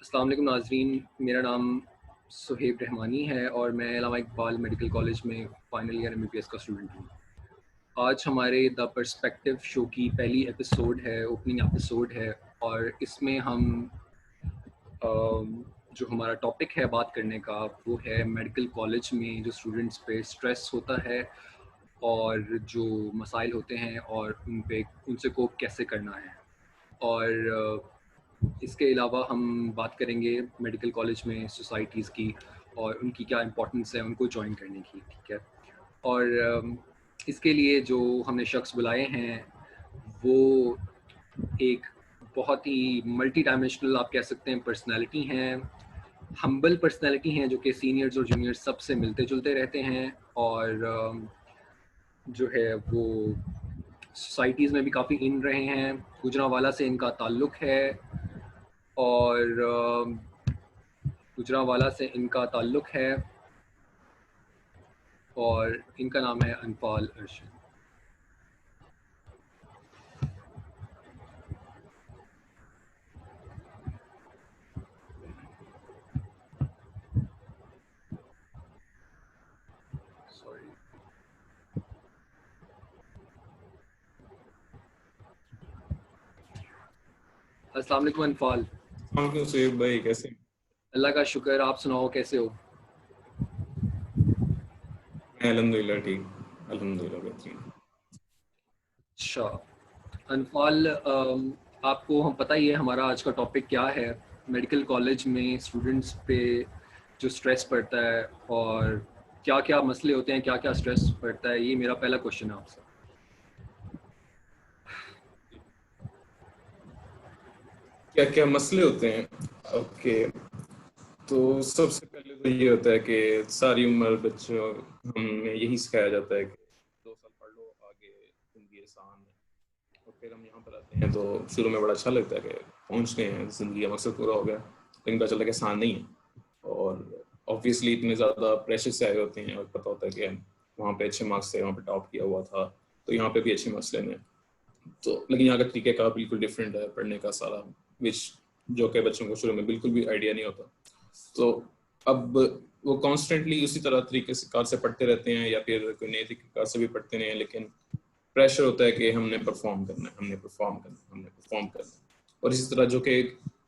अस्सलाम वालेकुम नाज़रीन, मेरा नाम सुहेब रहमानी है और मैं अल्लामा इकबाल मेडिकल कॉलेज में फाइनल ईयर एमबीबीएस का स्टूडेंट हूँ। आज हमारे द पर्सपेक्टिव शो की पहली एपिसोड है, ओपनिंग एपिसोड है और इसमें हम जो हमारा टॉपिक है बात करने का वो है मेडिकल कॉलेज में जो स्टूडेंट्स पे स्ट्रेस होता है और जो मसाइल होते हैं और उनसे कोप कैसे करना है। और इसके अलावा हम बात करेंगे मेडिकल कॉलेज में सोसाइटीज़ की और उनकी क्या इम्पोर्टेंस है उनको ज्वाइन करने की, ठीक है। और इसके लिए जो हमने शख्स बुलाए हैं वो एक बहुत ही मल्टी डायमेंशनल आप कह सकते हैं पर्सनालिटी हैं, हम्बल पर्सनालिटी हैं जो कि सीनियर्स और जूनियर्स सबसे मिलते जुलते रहते हैं और जो है वो सोसाइटीज़ में भी काफ़ी इन रहे हैं। गुजरांवाला से इनका ताल्लुक़ है और गुजरांवाला से इनका ताल्लुक़ है और इनका नाम है अनफाल अरशद। सॉरी। अस्सलाम वालेकुम अनफाल। वालेकुम सुहेब भाई, कैसे? अल्लाह का शुक्र, आप सुनाओ कैसे हो? मैं अल्हम्दुलिल्लाह ठीक, अल्हम्दुलिल्लाह बेहतरीन। अच्छा अनफाल, आपको हम पता ही है हमारा आज का टॉपिक क्या है। मेडिकल कॉलेज में स्टूडेंट्स पे जो स्ट्रेस पड़ता है और क्या क्या मसले होते हैं, क्या क्या स्ट्रेस पड़ता है, ये मेरा पहला क्वेश्चन है आपसे। क्या क्या मसले होते हैं? ओके, तो सबसे पहले तो ये होता है कि सारी उम्र बच्चों हमें यही सिखाया जाता है कि 2 साल पढ़ लो, आगे जिंदगी आसान है। और फिर हम यहाँ पर आते हैं तो शुरू में बड़ा अच्छा लगता है कि पहुँच गए हैं, जिंदगी का मकसद पूरा हो गया, लेकिन पता चला कि आसान नहीं है। और ऑब्वियसली इतने ज़्यादा प्रेशर से आए होते हैं और पता होता है कि वहाँ पे अच्छे मार्क्स थे, वहाँ पे टॉप किया हुआ था, तो यहाँ पे भी अच्छे मार्क्स लेने हैं। तो लेकिन यहाँ का तरीके का बिल्कुल डिफरेंट है पढ़ने का सारा, विच जो कि बच्चों को शुरू में बिल्कुल भी आइडिया नहीं होता। तो अब वो कॉन्स्टेंटली उसी तरह तरीके से कार से पढ़ते रहते हैं या फिर कोई नए तरीके कार से भी पढ़ते नहीं हैं, लेकिन प्रेशर होता है कि हमने परफॉर्म करना है, हमने परफॉर्म करना है, हमने परफॉर्म करना है। और इसी तरह जो कि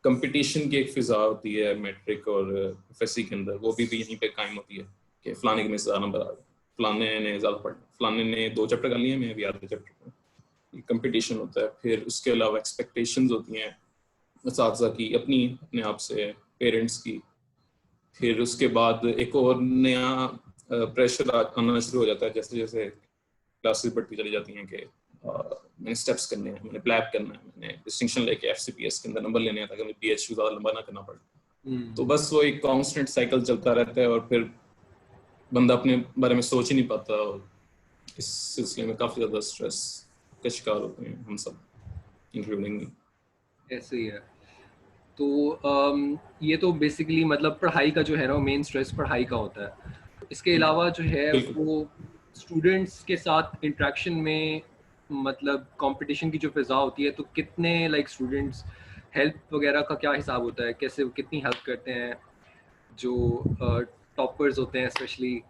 कंपटीशन की एक फिजा होती है मैट्रिक और एफएससी के अंदर, वो भी यहीं पे कायम होती है कि फलाने के में ज़्यादा नंबर आ गए, फलाने ने ज़्यादा पढ़ा, फलाने ने 2 चैप्टर कर लिए, मैं भी आधे चैप्टर। कंपटीशन होता है। फिर उसके अलावा एक्सपेक्टेशंस होती हैं असातिज़ा की, अपने आप से, पेरेंट्स की। फिर उसके बाद एक और नया प्रेशर आना शुरू हो जाता है जैसे जैसे क्लासेस बढ़ती चली जाती हैं कि मैंने स्टेप्स करने हैं, मैंने प्लैप करना है, मैंने डिस्टिंक्शन लेके एफसीपीएस के अंदर नंबर लेने हैं ताकि मुझे पीएचयू ज़्यादा लंबा ना करना पड़े। तो बस वो एक कांस्टेंट साइकिल चलता रहता है और फिर बंदा अपने बारे में सोच ही नहीं पाता और इस सिलसिले में काफ़ी ज़्यादा स्ट्रेस का शिकार होते हैं हम सब, इंक्लूडिंग मी। ऐसे ही है। तो ये तो बेसिकली मतलब पढ़ाई का जो है ना मेन स्ट्रेस पढ़ाई का होता है। इसके अलावा जो है वो स्टूडेंट्स के साथ इंटरेक्शन में मतलब कंपटीशन की जो फिजा होती है, तो कितने लाइक स्टूडेंट्स हेल्प वगैरह का क्या हिसाब होता है, कैसे कितनी हेल्प करते हैं जो टॉपर्स होते हैं स्पेशली,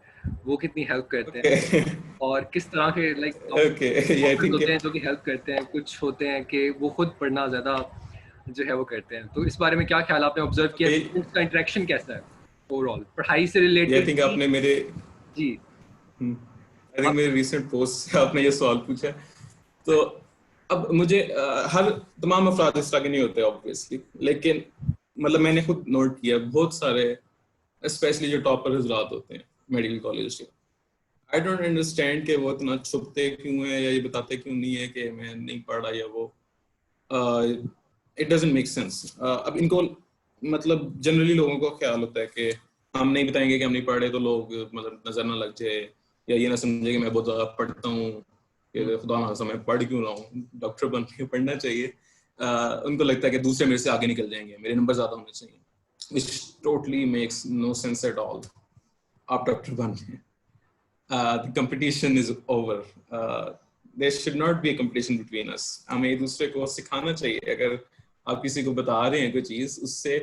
वो कितनी हेल्प करते हैं और किस तरह के लाइक टॉपर्स होते हैं जो कि हेल्प करते हैं, कुछ होते हैं कि वो खुद पढ़ना ज़्यादा जो है वो करते हैं। तो इस बारे में क्या ख्याल आपने ऑब्जर्व किया, स्टूडेंट्स का इंटरेक्शन कैसा है ओवरऑल पढ़ाई से रिलेटेड? आई थिंक आपने मेरे जी आई थिंक मेरे रिसेंट पोस्ट से आपने ये सवाल पूछा। तो अब मुझे हर तमाम अफराद इस तरह के नहीं होते ऑब्वियसली, लेकिन मतलब मैंने खुद नोट किया बहुत सारे स्पेशली जो टॉपर हजरात होते हैं मेडिकल कॉलेज के, आई डोंट अंडरस्टैंड कि वो इतना छुपते क्यों है या ये बताते क्यों नहीं है कि मैं नहीं पढ़ा या वो, इट डजंट मेक सेंस। अब इनको मतलब जनरली लोगों को ख्याल होता है कि हम नहीं बताएंगे कि हम नहीं पढ़े तो लोग मतलब नजर ना लग जाए या ये ना समझे कि मैं बहुत ज़्यादा पढ़ता हूँ, कि खुदा ना खास्ता मैं पढ़ क्यों रहा हूँ, डॉक्टर बन के पढ़ना चाहिए। उनको लगता है कि दूसरे मेरे से आगे निकल जाएंगे, मेरे नंबर ज़्यादा होने चाहिए, which totally makes no sense at all। आप डॉक्टर बन गए, the competition is over। there should not be a competition between us। हमें एक दूसरे को सिखाना चाहिए। अगर आप किसी को बता रहे हैं कोई चीज़, उससे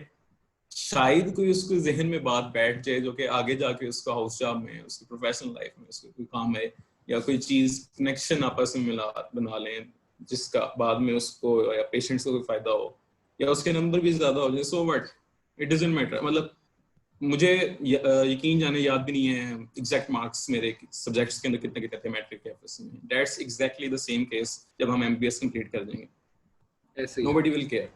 शायद कोई उसके जहन में बात बैठ जाए जो कि आगे जाके उसका हाउस जॉब में, उसकी प्रोफेशनल लाइफ में उसको कोई काम है, या कोई चीज कनेक्शन आपस में मिला बना लें जिसका बाद में उसको या पेशेंट्स को कोई फायदा हो, या उसके नंबर भी ज्यादा हो जाए, so what, it doesn't matter. मतलब मुझे यकीन जाने याद भी नहीं है एग्जैक्ट मार्क्स मेरे सब्जेक्ट्स के अंदर कितने कितने थे मैट्रिक के एफएस में। That's exactly the same case जब हम एमबीबीएस कंप्लीट कर देंगे, ऐसे ही है। Nobody will care.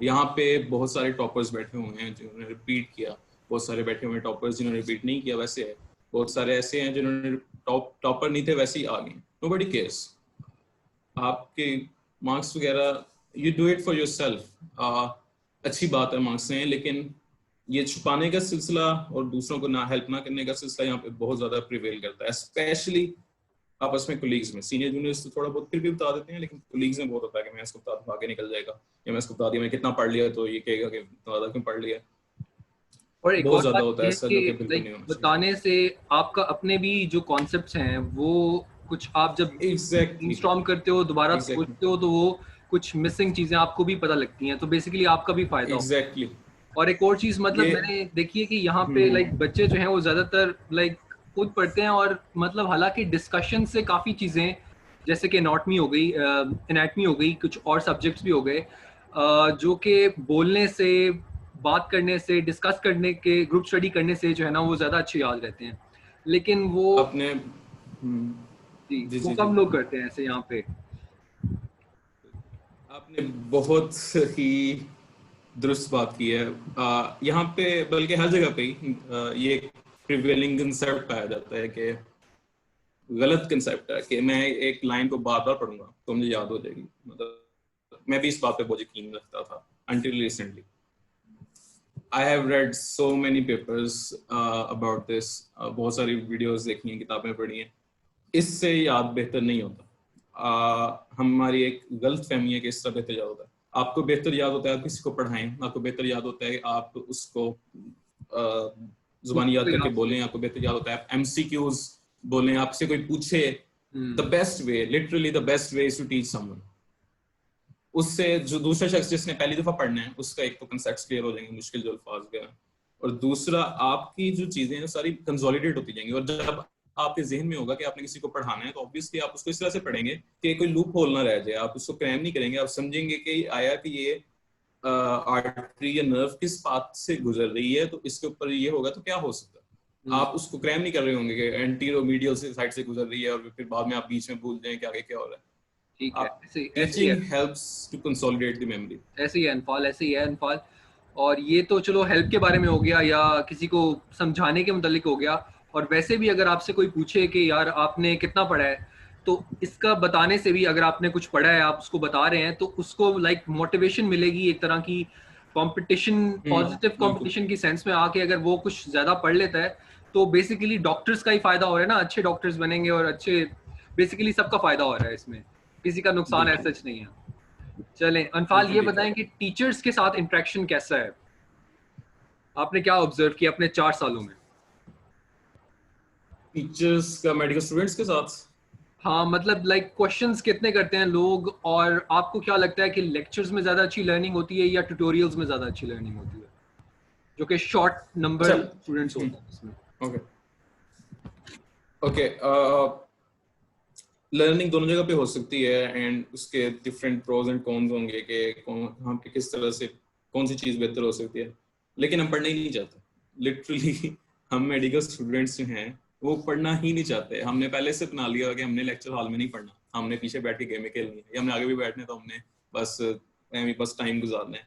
यहाँ पे बहुत सारे टॉपर्स बैठे हुए हैं जिन्होंने रिपीट किया, बहुत सारे बैठे हुए हैं टॉपर्स जिन्होंने रिपीट नहीं किया वैसे है, बहुत सारे ऐसे हैं जिन्होंने टॉपर नहीं थे वैसे ही आ गए, नोबडी केयर्स। आपके मार्क्स वगैरह you do it for yourself, अच्छी बात है मार्क्स हैं, लेकिन ये छुपाने का सिलसिला और दूसरों को ना हेल्प ना करने का सिलसिला यहाँ पे बहुत ज्यादा प्रिवेल करता है, स्पेशली आपस में कोलीग्स में। सीनियर जूनियर्स तो थोड़ा बहुत फिर भी बता देते हैं, लेकिन कोलीग्स में बहुत होता है कि मैं इसको बता दूं आगे निकल जाएगा, या मैं इसको बता दिया मैं कितना पढ़ लिया तो ये कहेगा कि इतना ज्यादा क्यों पढ़ लिया। और एक बहुत और ज्यादा बात होता ये है है ऐसा, जो कि कि बिल्कुल लाइक नहीं होना चाहिए। बताने से आपका अपने भी जो कॉन्सेप्ट्स हैं वो कुछ आप जब एग्जैक्टली, ब्रेनस्टॉर्म करते हो, दोबारा एग्जैक्टली, सोचते हो, तो वो कुछ मिसिंग चीजें आपको भी पता लगती हैं, तो बेसिकली आपका भी फायदा हो। एग्जैक्टली और एक और चीज मतलब ये मैंने देखी है कि यहाँ पे हम्म, लाइक बच्चे जो हैं वो ज्यादातर लाइक खुद पढ़ते हैं, और मतलब हालांकि डिस्कशन से काफी चीजें जैसे कि एनाटमी हो गई, एनाटमी हो गई, कुछ और सब्जेक्ट्स भी हो गए, जो कि बोलने से, बात करने से, डिस्कस करने के, ग्रुप स्टडी करने से जो है ना वो ज्यादा अच्छे याद रहते हैं। लेकिन वो आपने जी जी वो जी जी, कम लोग करते हैं ऐसे यहाँ पे। आपने बहुत ही दुरुस्त बात की है। यहाँ पे बल्कि हर जगह पे ही ये प्रिवेलिंग कंसेप्ट पाया जाता है कि गलत कंसेप्ट है कि मैं एक लाइन को बार बार पढ़ूंगा तो मुझे याद हो जाएगी। मतलब मैं भी इस बात पे बहुत यकीन रखता था until recently. I have read so many papers about this. बहुत सारी वीडियोस देखी हैं, किताबें पढ़ी हैं, इससे याद बेहतर नहीं होता। हमारी एक गलत फहमी है कि इससे बेहतर याद होता है। आपको बेहतर याद होता है आप किसी को पढ़ाएं, आपको बेहतर याद होता है आप उसको जुबानी याद तो करके याद बोलें, करें। आपको बेहतर याद होता है आप एमसीक्यूज बोलें, आपसे कोई पूछे। The hmm. Best way, literally the best way is to teach someone. उससे जो दूसरा शख्स जिसने पहली दफा पढ़ना है उसका एक तो कंसेप्ट क्लियर हो जाएंगे, मुश्किल जो अल्फाज गए, और दूसरा आपकी जो चीजें हैं सारी कंसोलिडेट होती जाएंगी। और जब आपके जहन में होगा कि आपने किसी को पढ़ाना है तो ऑब्वियसली आप उसको इस तरह से पढ़ेंगे कि कोई लूप होल ना रह जाए, आप उसको क्रैम नहीं करेंगे, आप समझेंगे कि आया कि ये आर्टरी या नर्व किस पाथ से गुजर रही है तो इसके ऊपर ये होगा तो क्या हो सकता है। हम्म। आप उसको क्रैम नहीं कर रहे होंगे कि एंटीरो मीडियल से साइड से गुजर रही है और फिर बाद में आप बीच में भूल जाएं कि आगे क्या हो रहा है। ठीक है, आप ऐसे ही है। Teaching helps to consolidate the memory. ऐसे ही है अनफॉल, ऐसे ही है अनफॉल। और ये तो चलो हेल्प के बारे में हो गया, या किसी को समझाने के मुतालिक हो गया। और वैसे भी अगर आपसे कोई पूछे कि यार आपने कितना पढ़ा है, तो इसका बताने से भी, अगर आपने कुछ पढ़ा है आप उसको बता रहे हैं, तो उसको लाइक मोटिवेशन मिलेगी एक तरह की, कंपटीशन, पॉजिटिव बिल्कुल कंपटीशन की सेंस में आके अगर वो कुछ ज्यादा पढ़ लेता है, तो बेसिकली डॉक्टर्स का ही फायदा हो रहा है ना, अच्छे डॉक्टर्स बनेंगे और अच्छे, बेसिकली सबका फायदा हो रहा है इसमें, किसी का नुकसान बिल्कुल ऐसा सच नहीं है। चलें अनफाल, बिल्कुल ये ठीक बताएं है। कि टीचर्स के साथ इंटरेक्शन कैसा है, आपने क्या ऑब्जर्व किया अपने 4 सालों में? टीचर्स का मेडिकल स्टूडेंट्स के साथ हाँ मतलब लाइक क्वेश्चंस कितने करते हैं लोग, और आपको क्या लगता है कि लेक्चर्स में ज्यादा अच्छी लर्निंग होती है या ट्यूटोरियल्स में ज्यादा अच्छी लर्निंग होती है, जो कि शॉर्ट अच्छा, नंबर स्टूडेंट्स होते हैं इसमें? ओके ओके, लर्निंग दोनों जगह पे हो सकती है एंड उसके डिफरेंट प्रोज एंड कॉन्स होंगे कि कौन हम पे किस तरह से कौन सी चीज बेहतर हो सकती है, लेकिन हम पढ़ना ही नहीं चाहते लिटरली। हम मेडिकल स्टूडेंट्स जो हैं वो पढ़ना ही नहीं चाहते। हमने पहले से अपना लिया कि हमने लेक्चर हॉल में नहीं पढ़ना, हमने पीछे बैठ के गेमें खेलनी है, या हमने आगे भी बैठने तो हमने बस बस टाइम गुजारना है।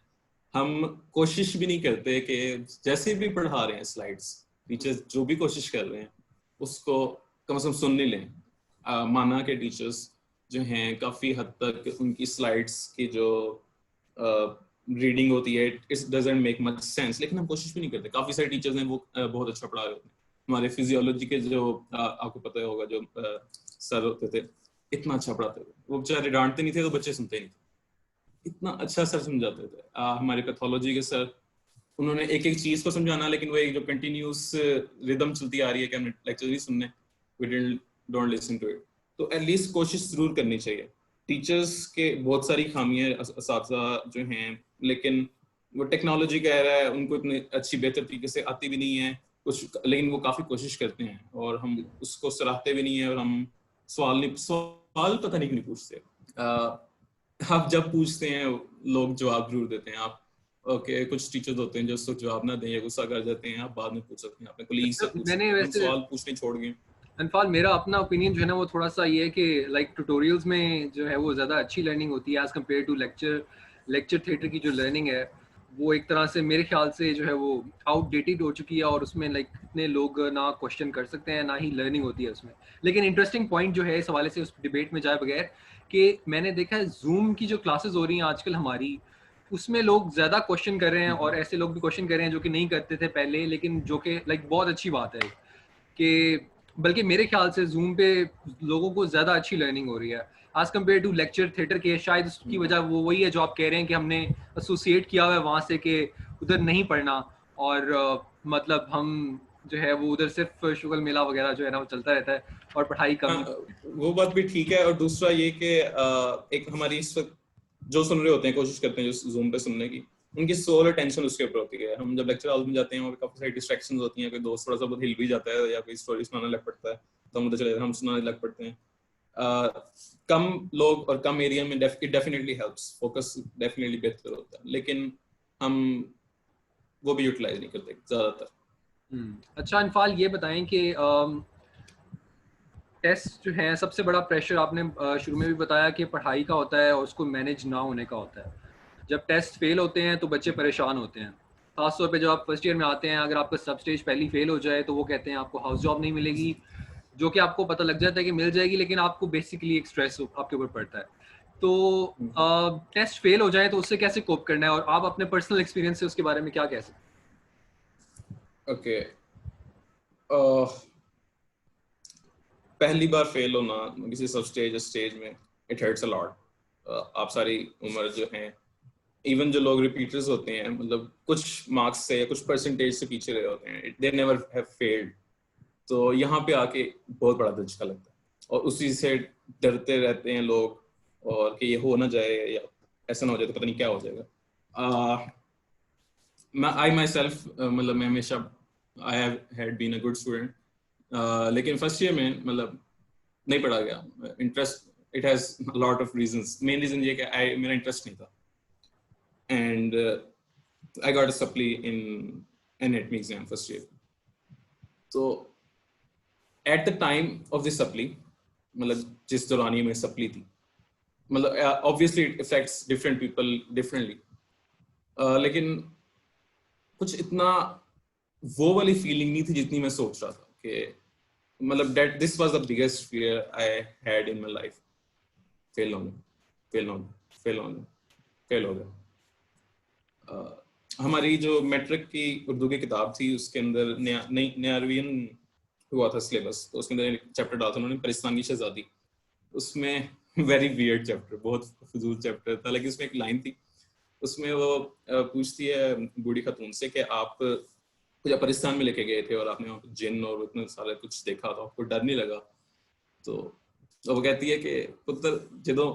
हम कोशिश भी नहीं करते कि जैसे भी पढ़ा रहे हैं स्लाइड्स, टीचर्स जो भी कोशिश कर रहे हैं उसको कम से कम सुन नहीं लें। माना के टीचर्स जो हैं काफ़ी हद तक उनकी स्लाइड्स की जो रीडिंग होती है it doesn't make much sense, लेकिन हम कोशिश भी नहीं करते। काफ़ी सारे टीचर्स हैं वो बहुत अच्छा पढ़ा रहे होते हैं। हमारे फिजियोलॉजी के जो आपको पता होगा जो सर होते थे, इतना अच्छा पढ़ाते थे वो, बेचारे डांटते नहीं थे तो बच्चे सुनते नहीं थे, इतना अच्छा सर समझाते थे। हमारे पैथोलॉजी के सर, उन्होंने एक एक चीज को समझाना, लेकिन वो एक जो कंटिन्यूस रिदम चलती आ रही है कि हमने लेक्चर ही सुनने, we don't listen to it. तो एटलीस्ट कोशिश जरूर करनी चाहिए। टीचर्स के बहुत सारी खामियां असातिज़ा जो हैं, लेकिन वो टेक्नोलॉजी कह रहा है, उनको इतनी अच्छी बेहतर तरीके से आती भी नहीं है कुछ, लेकिन वो काफी कोशिश करते हैं और हम उसको सराहते भी नहीं है, और हम सवाल पता नहीं क्यों नहीं पूछते। आप जब पूछते हैं लोग जवाब जरूर देते हैं। आप ओके, कुछ टीचर्स होते हैं जो उसको जवाब ना दें या गुस्सा कर जाते हैं, आप बाद में पूछ सकते हैं, अपने कोलीग से अच्छा, पूछ मैंने सकते हैं, हम वैसे सवाल पूछने छोड़ गए। अनफाल मेरा अपना ओपिनियन जो है ना वो थोड़ा सा ये है कि लाइक ट्यूटोरियल्स में जो है वो ज़्यादा अच्छी लर्निंग होती है as compare to lecture theatre की जो लर्निंग है वो एक तरह से मेरे ख्याल से जो है वो आउटडेटेड हो चुकी है, और उसमें लाइक इतने लोग ना क्वेश्चन कर सकते हैं ना ही लर्निंग होती है उसमें। लेकिन इंटरेस्टिंग पॉइंट जो है इस हवाले से उस डिबेट में जाए बगैर कि मैंने देखा है जूम की जो क्लासेस हो रही हैं आजकल हमारी, उसमें लोग ज़्यादा क्वेश्चन कर रहे हैं, और ऐसे लोग भी क्वेश्चन कर रहे हैं जो कि नहीं करते थे पहले, लेकिन जो कि लाइक बहुत अच्छी बात है कि बल्कि मेरे ख्याल से जूम पे लोगों को ज़्यादा अच्छी लर्निंग हो रही है as compare to lecture theatre के। शायद उसकी वजह वो वही है जो आप कह रहे हैं कि हमने एसोसिएट किया हुआ है वहाँ से कि उधर नहीं पढ़ना, और मतलब हम जो है वो उधर सिर्फ शुगल मेला वगैरह जो है ना वो चलता रहता है और पढ़ाई कम हाँ, ही। वो बात भी ठीक है। और दूसरा ये कि एक हमारी इस वक्त जो सुन रहे होते हैं, कोशिश करते हैं जो जूम पे सुनने की, उनकी सोल अटेंशन उसके ऊपर होती है। हम जब लेक्चर हॉल में जाते हैं वहाँ पे काफी सारी डिस्ट्रैक्शंस होती हैं, कोई दोस्त थोड़ा सा बहुत हिल भी जाता है या कोई स्टोरी सुनाने लग पड़ता है, तो हम उधर चले हम सुनाने लग पड़ते हैं। कम लोग और कम एरिया में it definitely helps, focus definitely बेहतर होता है, लेकिन हम वो भी यूटिलाइज नहीं करते ज्यादातर। अच्छा इनफाल ये बताएं कि टेस्ट जो है सबसे बड़ा प्रेशर आपने शुरू में भी बताया कि पढ़ाई का होता है और उसको मैनेज ना होने का होता है। जब टेस्ट फेल होते हैं तो बच्चे परेशान होते हैं, खासतौर पे जब आप फर्स्ट ईयर में आते हैं। अगर आपका सब स्टेज पहली फेल हो जाए तो वो कहते हैं आपको हाउस जॉब नहीं मिलेगी, जो कि आपको पता लग जाता है कि मिल जाएगी, लेकिन आपको बेसिकली एक स्ट्रेस आपके ऊपर पड़ता है। तो टेस्ट फेल हो जाए तो उससे कैसे कोप करना है, और आप अपने पर्सनल एक्सपीरियंस से उसके बारे में क्या कह सकते ओके, पहली बार फेल होना किसी सब स्टेज में, इट हर्ट्स अ लॉट। आप सारी उम्र जो है, इवन जो लोग रिपीटर्स होते हैं, मतलब कुछ मार्क्स से या कुछ परसेंटेज से पीछे रहे होते हैं, दे नेवर हैव फेल्ड, तो यहाँ पे आके बहुत बड़ा धक्का लगता है और उसी से डरते रहते हैं लोग, और कि ये हो ना जाए या ऐसा ना हो जाए तो पता नहीं क्या हो जाएगा। मैं आई माई सेल्फ, मतलब मैं हमेशा I have had been a good student, लेकिन फर्स्ट ईयर में मतलब नहीं पढ़ा गया। Interest, it has lot of reasons. Main reason ये कि मेरा इंटरेस्ट नहीं था, and I got a supply in anatomy exam first year. तो at the time of the supply, मतलब जिस दौरान ये मेरी सप्ली थी, मतलब obviously it affects different people differently, लेकिन कुछ इतना वो वाली फीलिंग नहीं थी जितनी मैं सोच रहा था कि मतलब that this was the biggest fear I had in my life. Fail होना, फेल होना, फेल होना, फेल हो गया। हमारी जो मैट्रिक की उर्दू की किताब थी उसके अंदर नया रिवीजन हुआ था सिलेबस, तो उसके अंदर एक चैप्टर डाला था उन्होंने, परिस्तान की शहजादी। उसमें वेरी वियर्ड चैप्टर, बहुत फजूल चैप्टर था, लेकिन उसमें एक लाइन थी, उसमें वो पूछती है बूढ़ी खातून से कि आप कुछ अपरिस्तान में लेके गए थे और आपने वहाँ पे जिन और इतने सारे कुछ देखा, तो आपको डर नहीं लगा? तो वो कहती है कि पुत्र जो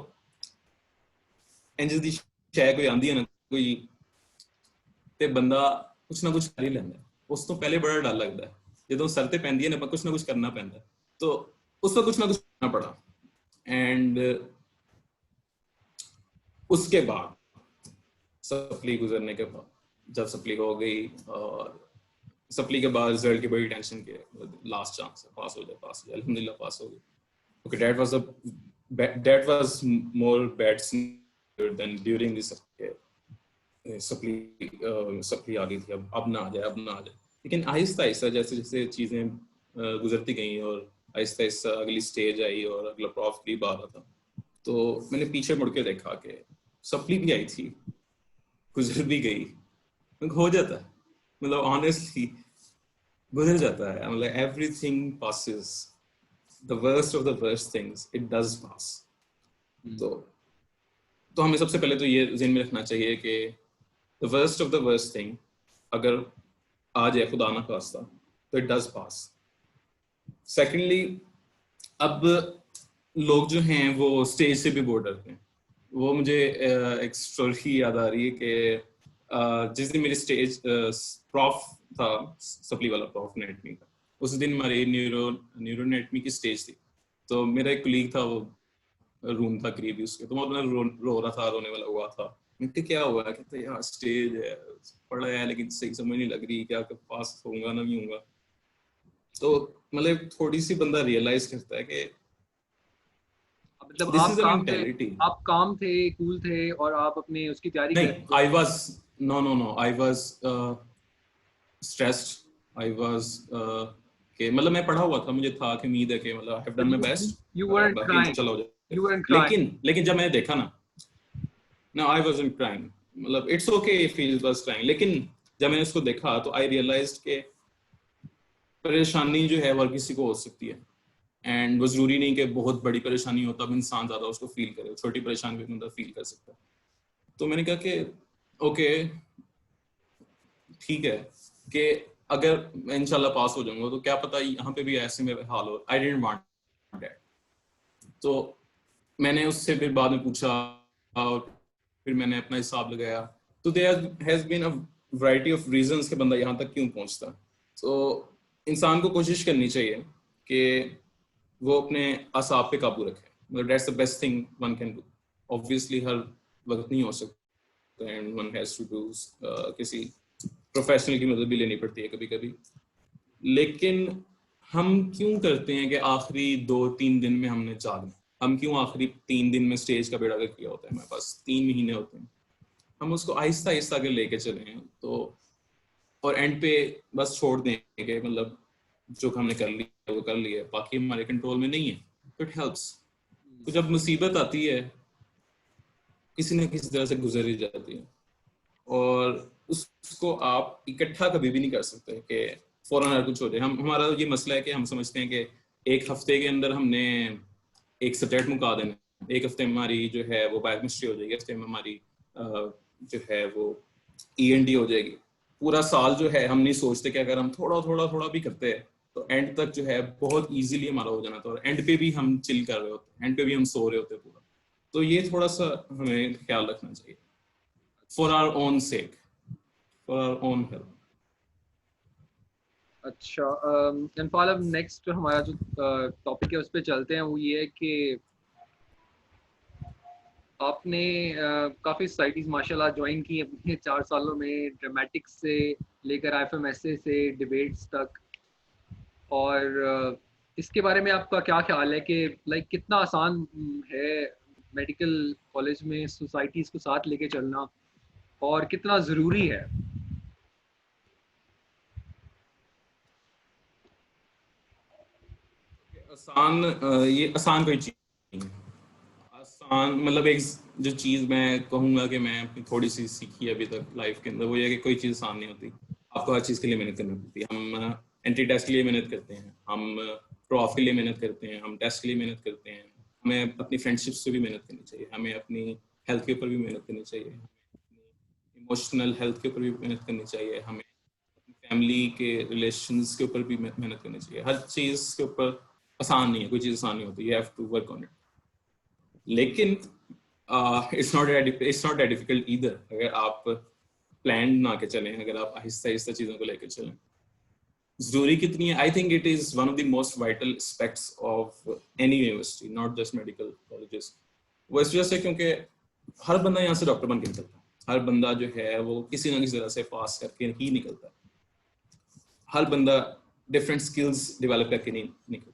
इंज दी शै कोई आंदी है ना कोई, ਤੇ ਬੰਦਾ ਕੁਛ ਨਾ ਕੁਛ ਕਰ ਹੀ ਲੈਂਦਾ, ਉਸ ਤੋਂ ਪਹਿਲੇ ਬੜਾ ਡਰ ਲੱਗਦਾ ਹੈ ਜਦੋਂ ਸਰ ਤੇ ਪੈਂਦੀ ਹੈ ਨਾ ਕੁਛ ਨਾ ਕੁਛ ਕਰਨਾ ਪੈਂਦਾ, तो उसमें कुछ ना कुछ करना पड़ा। एंड उसके बाद सप्ली गुजरने के बाद, जब सप्ली हो गई और सप्ली के बाद रिजल्ट की बड़ी टेंशन की, लास्ट चांस है, पास हो जाए अल्हम्दुलिल्लाह पास हो गई। Okay, that was more bad than during this supply. Supply आ गई थी, अब ना आ जाए, अब ना आ जाए। लेकिन आहिस्ता आहिस्ता जैसे जैसे चीजें गुजरती गई और आहिस्ता आहिस्ता अगली स्टेज आई और अगला प्रॉफ करीब आ रहा था, तो मैंने पीछे मुड़ के देखा कि सप्ली भी आई थी, गुजर भी गई, हो जाता है, मतलब ऑनेस्टली गुजर जाता है, मतलब everything passes, the worst of the worst things it does pass. हैं? तो हमें सबसे पहले तो ये ज़हन में रखना चाहिए कि the worst of the worst thing अगर आ जाए खुदा ना खास्ता, तो इट डज पास। सेकेंडली, अब लोग जो हैं वो स्टेज से भी बहुत डरते हैं। वो मुझे एक स्टोरी याद आ रही है कि जिस दिन मेरी स्टेज प्रॉफ था, सप्ली वाला प्रॉफ एनाटॉमी का, उस दिन हमारी न्यूरो एनाटॉमी की स्टेज थी। तो मेरा एक कलीग था, वो रूम था करीबी उसके, तो वो अपना रो रहा था, रोने वाला हुआ था। मैं कहा क्या हुआ? कहता यार स्टेज है, पढ़ा है लेकिन सही समझ नहीं लग रही, क्या पास होऊंगा ना नहीं होऊंगा। तो मतलब थोड़ी सी बंदा रियलाइज करता है कि मतलब दिस इज अ मेंटालिटी। आप काम थे, कूल थे और आप अपने उसकी तैयारी कर नहीं, रहे थे। I was no I was stressed. I was कि मतलब मैं पढ़ा हुआ था, मुझे था कि उम्मीद है कि मतलब I have done But my you best, you weren't बाकी crying. इंशाल्लाह हो जाए। You weren't crying. लेकिन जब मैंने देखा ना, नो आई वाजंट क्राइंग, मतलब it's okay if he was crying, लेकिन जब मैंने उसको देखा तो आई रियलाइज्ड कि परेशानी जो है वो हर किसी को हो सकती है, एंड वो जरूरी नहीं कि बहुत बड़ी परेशानी हो तब इंसान ज्यादा उसको फील करे, छोटी परेशानी भी बंदा फील कर सकता है। तो मैंने कहा कि ओके ठीक है, कि अगर मैं इंशाल्लाह पास हो जाऊंगा तो क्या पता यहाँ पे भी ऐसे में हाल हो। I didn't want that. तो मैंने उससे फिर बाद में पूछा और फिर मैंने अपना हिसाब लगाया। तो there has been a variety of reasons कि बंदा यहाँ तक क्यों पहुंचता। तो इंसान को कोशिश करनी चाहिए कि वो अपने असाब पे काबू रखे, मतलब that's the best thing one can do. Obviously हर वक्त नहीं हो सकता and one has to do, किसी प्रोफेशनल की मदद भी लेनी पड़ती है कभी कभी। लेकिन हम क्यों करते हैं कि आखिरी 2-3 दिन में हमने जागना, हम क्यों आखिरी 3 दिन में स्टेज का बेड़ा गर्क किया होता है, हमारे पास 3 महीने होते हैं, हम उसको आहिस्ता आहिस्ता के लेके चले हैं तो, और एंड पे बस छोड़ देंगे, मतलब जो हमने कर लिया वो कर लिया, बाकी हमारे कंट्रोल में नहीं है। तो इट हेल्प्स। तो जब मुसीबत आती है किसी न किसी तरह से गुजर ही जाती है, और उसको आप इकट्ठा कभी भी नहीं कर सकते कि फौरन हर कुछ हो जाए। हमारा ये मसला है कि हम समझते हैं कि एक हफ्ते के अंदर हमने एक सब्जेक्ट मुका देना, एक हफ्ते में हमारी जो है वो बायोकेमिस्ट्री हो जाएगी, हफ्ते में हमारी जो है वो ईएनडी हो जाएगी। पूरा साल जो है हम नहीं सोचते कि अगर हम थोड़ा थोड़ा थोड़ा भी करते हैं तो एंड तक जो है बहुत इजीली हमारा हो जाना था, और एंड पे भी हम चिल कर रहे होते, एंड पे भी हम सो रहे होते पूरा। तो ये थोड़ा सा हमें ख्याल रखना चाहिए for our own sake, for our own health. अच्छा, इनफाल अब नेक्स्ट हमारा जो टॉपिक है उस पर चलते हैं। वो ये है कि आपने काफ़ी सोसाइटीज़ माशाल्लाह ज्वाइन की अपने 4 सालों में, ड्रामेटिक्स से लेकर IFMSA से डिबेट्स तक। और इसके बारे में आपका क्या ख्याल है कि लाइक कितना आसान है मेडिकल कॉलेज में सोसाइटीज़ को साथ लेके चलना, और कितना ज़रूरी है? आसान ये आसान कोई चीज नहीं है। आसान मतलब एक जो चीज मैं कहूंगा कि मैं अपनी थोड़ी सी सीखी है अभी तक लाइफ के अंदर, वो ये कि कोई चीज आसान नहीं होती। आपको हर चीज के लिए मेहनत करनी पड़ती है। हम एंट्री टेस्ट के लिए मेहनत करते हैं, हम प्रॉफ के लिए मेहनत करते हैं, हम टेस्ट के लिए मेहनत करते हैं, हमें अपनी फ्रेंडशिप्स पे भी मेहनत करनी चाहिए, हमें अपनी हेल्थ के ऊपर भी मेहनत करनी चाहिए, हमें अपनी इमोशनल हेल्थ के ऊपर भी मेहनत करनी चाहिए, हमें फैमिली के रिलेशंस के ऊपर भी मेहनत करनी चाहिए। हर चीज के ऊपर आसान नहीं है, कोई चीज आसान नहीं होती, you have to work on it. लेकिन it's not that difficult either अगर आप प्लान ना के चलें, अगर आप आहिस्ता आहिस्ता चीजों को लेकर चलें। जरूरी कितनी है? I think it is one of the most vital aspects of any university, not just medical colleges. वो इस वजह से क्योंकि हर बंदा यहाँ से डॉक्टर बन के निकलता है, हर बंदा जो है वो किसी ना किसी तरह से पास करके ही निकलता है, हर बंदा डिफरेंट स्किल्स डेवलप करके नहीं निकलता।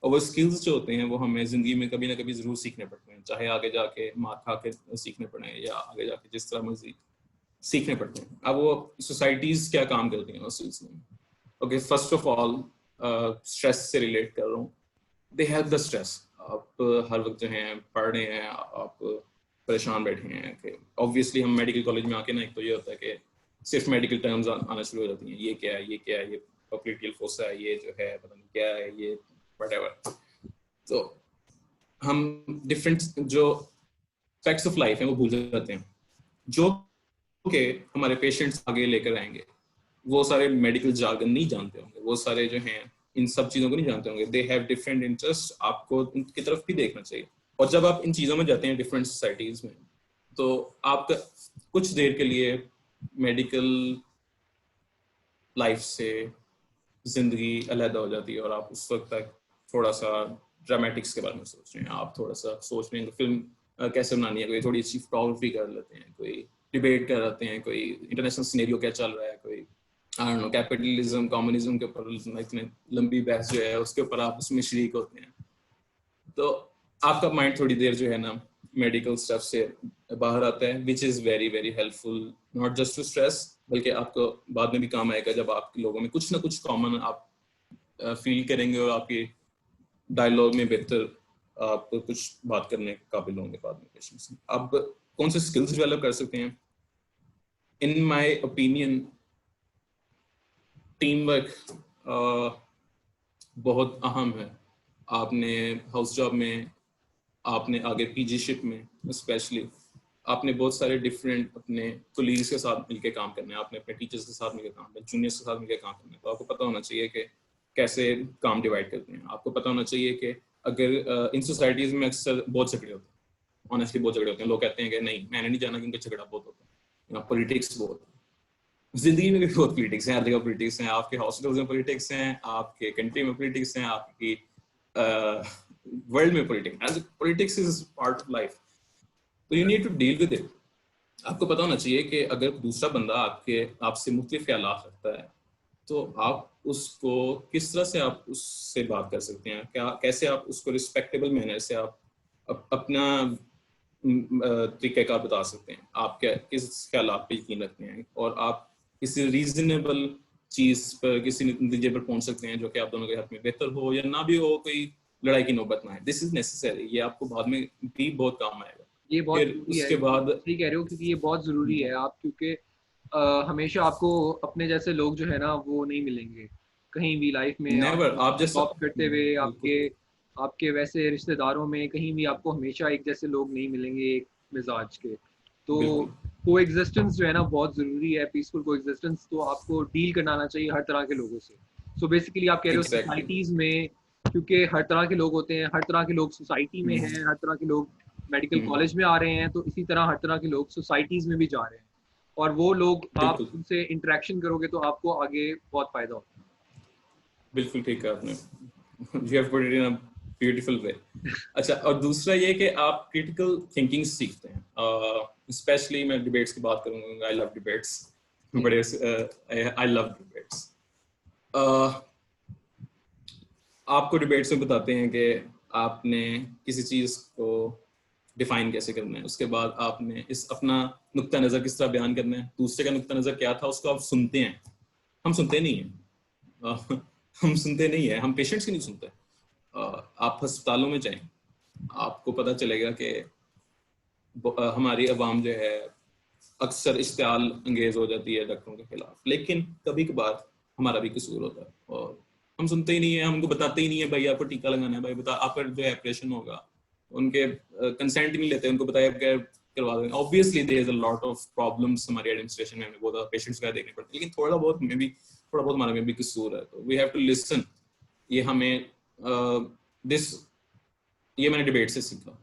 और वो स्किल्स जो होते हैं वो हमें जिंदगी में कभी ना कभी जरूर सीखने पड़ते हैं, चाहे आगे जाके मार खा के सीखने पड़े या आगे जाके जिस तरह मर्जी सीखने पड़ते हैं। अब वो सोसाइटीज क्या काम करती हैं उस सिलसिले में? Okay, first of all stress से रिलेट कर रहा हूँ। They have the stress. आप हर वक्त जो है पढ़ रहे हैं, आप परेशान बैठे हैं कि ऑब्वियसली हम मेडिकल कॉलेज में आके ना, एक तो ये होता है कि सिर्फ मेडिकल टर्म्स आना शुरू हो जाती हैं, ये क्या है, ये क्या है, ये पॉप्लिटियल फोसा है, ये जो है पता नहीं क्या है, ये व्हाटएवर। तो हम डिफरेंट जो फैक्ट्स ऑफ लाइफ है वो भूल जाते हैं, जो के हमारे पेशेंट्स आगे लेकर आएंगे। वो सारे मेडिकल जार्गन नहीं जानते होंगे, वो सारे जो हैं इन सब चीजों को नहीं जानते होंगे। दे हैव डिफरेंट इंटरेस्ट, आपको उनकी तरफ भी देखना चाहिए। और जब आप इन चीजों में जाते हैं डिफरेंट सोसाइटीज में, तो आपका कुछ देर के लिए मेडिकल लाइफ से जिंदगी अलग हो जाती है और आप उस वक्त तक थोड़ा सा ड्रामेटिक्स के बारे में सोच रहे हैं, आप थोड़ा सा सोच रहे हैं कि फिल्म कैसे बनानी है, कोई थोड़ी अच्छी फोटोग्राफी कर लेते हैं, कोई डिबेट कर लेते हैं, कोई इंटरनेशनल सिनेरियो क्या चल रहा है, कोई आई डोंट नो कैपिटलिज्म कम्युनिज्म के ऊपर इतने लंबी बहस जो है उसके ऊपर आप उसमें शरीक होते हैं। तो आपका माइंड थोड़ी देर जो है ना मेडिकल स्टफ से बाहर आता है, which is very very helpful, not just to stress, बल्कि आपको बाद में भी काम आएगा जब आप लोगों में कुछ ना कुछ कॉमन आप फील करेंगे और आपके डायलॉग में बेहतर आप कुछ बात करने के काबिल होंगे बाद में पेशेंट से। आप कौन से स्किल्स डेवलप कर सकते हैं? In my opinion team work बहुत अहम है। आपने हाउस जॉब में, आपने आगे पीजीशिप में स्पेशली, आपने बहुत सारे डिफरेंट अपने कोलीग्स के साथ मिलकर काम करना है, आपने अपने टीचर्स के साथ मिलकर काम करना है, जूनियर्स के साथ मिलकर काम करना है। तो आपको पता होना चाहिए कि कैसे काम डिवाइड करते हैं। आपको पता होना चाहिए कि अगर इन सोसाइटीज़ में अक्सर बहुत झगड़े होते हैं, ऑनेस्टली बहुत झगड़े होते हैं, लोग कहते हैं कि नहीं मैंने नहीं जाना क्योंकि झगड़ा बहुत होता है, यहाँ पॉलिटिक्स बहुत है। जिंदगी में भी बहुत पॉलिटिक्स हैं, हर जगह पॉलिटिक्स हैं, आपके हॉस्पिटल्स में पॉलिटिक्स हैं, आपके कंट्री में पॉलिटिक्स हैं, आपकी वर्ल्ड में politics, politics is part of life. तो you need to deal with it. आपको पता होना चाहिए कि अगर दूसरा बंदा आपसे मुख्तलिफ ख्यालात रखता है तो आप उसको किस तरह से आप उससे बात कर सकते हैं, क्या कैसे आप उसको रिस्पेक्टेबल मैनर से आप अपना तरीक़ाकार बता सकते हैं, आप क्या किस ख्यालात पे यकीन रखते हैं और आप किसी रीजनेबल चीज़ पर किसी नतीजे पर पहुंच सकते हैं जो कि आप दोनों के हाथ में बेहतर हो या ना भी हो, कोई लड़ाई की नौबत ना है। दिस इज नेसेसरी, ये आपको बाद में भी बहुत काम आएगा। ये बहुत फिर ज़रूरी है, उसके बाद सही कह रहे हो, क्योंकि ये बहुत ज़रूरी है आप, क्योंकि हमेशा आपको अपने जैसे लोग जो है ना वो नहीं मिलेंगे कहीं भी लाइफ में। आप नेवर आप जैसा जॉब करते हुए बिल्कुल आपके आपके वैसे रिश्तेदारों में कहीं भी आपको हमेशा एक जैसे लोग नहीं मिलेंगे एक मिजाज के। तो बिल्कुल को एग्जिस्टेंस जो है ना बहुत ज़रूरी है, पीसफुल को एग्जिस्टेंस। तो आपको डील करना आना चाहिए हर तरह के लोगों से। सो बेसिकली आप कह रहे हो एग्जैक्टली सोसाइटीज़ में, क्योंकि हर तरह के लोग होते हैं, हर तरह के लोग सोसाइटी में हैं, हर तरह के लोग मेडिकल कॉलेज में आ रहे हैं, तो इसी तरह हर तरह के लोग सोसाइटीज़ में भी जा रहे हैं। और वो लोग आप बिल्कुल उनसे इंटरेक्शन करोगे तो आपको आगे बहुत फायदा होता बिल्कुल ठीक है आपने, you have put it in a beautiful way. अच्छा, और दूसरा ये कि आप क्रिटिकल थिंकिंग सीखते हैं, स्पेशली मैं डिबेट्स की बात करूंगा, आई लव डिबेट्स, है। बड़े आई लव डिबेट्स। आपको डिबेट्स में बताते हैं कि आपने किसी चीज़ को डिफाइन कैसे करना है, उसके बाद आपने इस अपना नुक्ता नज़र किस तरह बयान करना है, दूसरे का नुक्ता नज़र क्या था उसको आप सुनते हैं। हम सुनते नहीं हैं, हम सुनते नहीं हैं, हम पेशेंट्स की नहीं सुनते। आप अस्पतालों में जाएं, आपको पता चलेगा कि हमारी अवाम जो है अक्सर इश्तियाल अंगेज हो जाती है डॉक्टरों के खिलाफ, लेकिन कभी कभार हमारा भी कसूर होता है और हम सुनते ही नहीं है, हमको बताते ही नहीं है भाई आपको टीका लगाना है, भाई बता आपका जो है ऑपरेशन होगा, उनके कंसेंट नहीं लेते, उनको बताया करवा देंगे। Obviously there is a lot of problems हमारी एडमिनिस्ट्रेशन में, हमें बहुत पेशेंट्स का देखने पड़ते हैं, लेकिन थोड़ा बहुत हमारा में भी कसूर है, तो वी हैव टू लिसन। ये हमें दिस ये मैंने डिबेट से सीखा।